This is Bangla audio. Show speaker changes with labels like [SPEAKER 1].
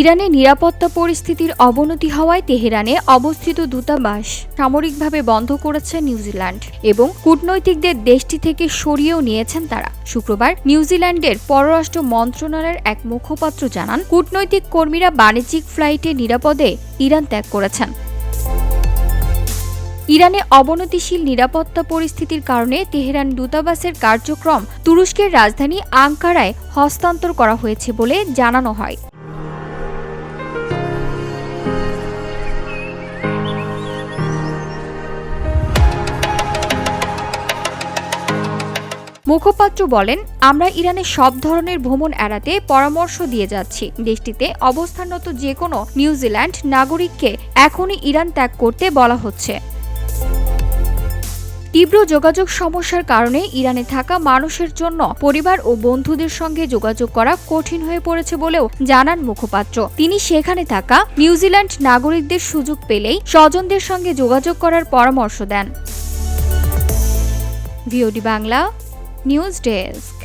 [SPEAKER 1] ইরানে নিরাপত্তা পরিস্থিতির অবনতি হওয়ায় তেহরানে অবস্থিত দূতাবাস সামরিকভাবে বন্ধ করেছে নিউজিল্যান্ড এবং কূটনৈতিকদের দেশটি থেকে সরিয়েও নিয়েছেন তারা। শুক্রবার নিউজিল্যান্ডের পররাষ্ট্র মন্ত্রণালয়ের এক মুখপাত্র জানান, কূটনৈতিক কর্মীরা বাণিজ্যিক ফ্লাইটে নিরাপদে ইরান ত্যাগ করেছেন। ইরানে অবনতিশীল নিরাপত্তা পরিস্থিতির কারণে তেহরান দূতাবাসের কার্যক্রম তুরস্কের রাজধানী আঙ্কারায় হস্তান্তর করা হয়েছে বলে জানানো হয়। মুখপাত্র বলেন, আমরা ইরানে সব ধরনের ভ্রমণ এড়াতে পরামর্শ দিয়ে যাচ্ছি। দেশটিতে অবস্থানরত যে কোনো নিউজিল্যান্ড নাগরিককে এখনই ইরান ত্যাগ করতে বলা হচ্ছে। তীব্র যোগাযোগ সমস্যার কারণে ইরানে থাকা মানুষের জন্য পরিবার ও বন্ধুদের সঙ্গে যোগাযোগ করা কঠিন হয়ে পড়েছে বলেও জানান মুখপাত্র। তিনি সেখানে থাকা নিউজিল্যান্ড নাগরিকদের সুযোগ পেলেই স্বজনদের সঙ্গে যোগাযোগ করার পরামর্শ দেন। VOD Bangla news desk.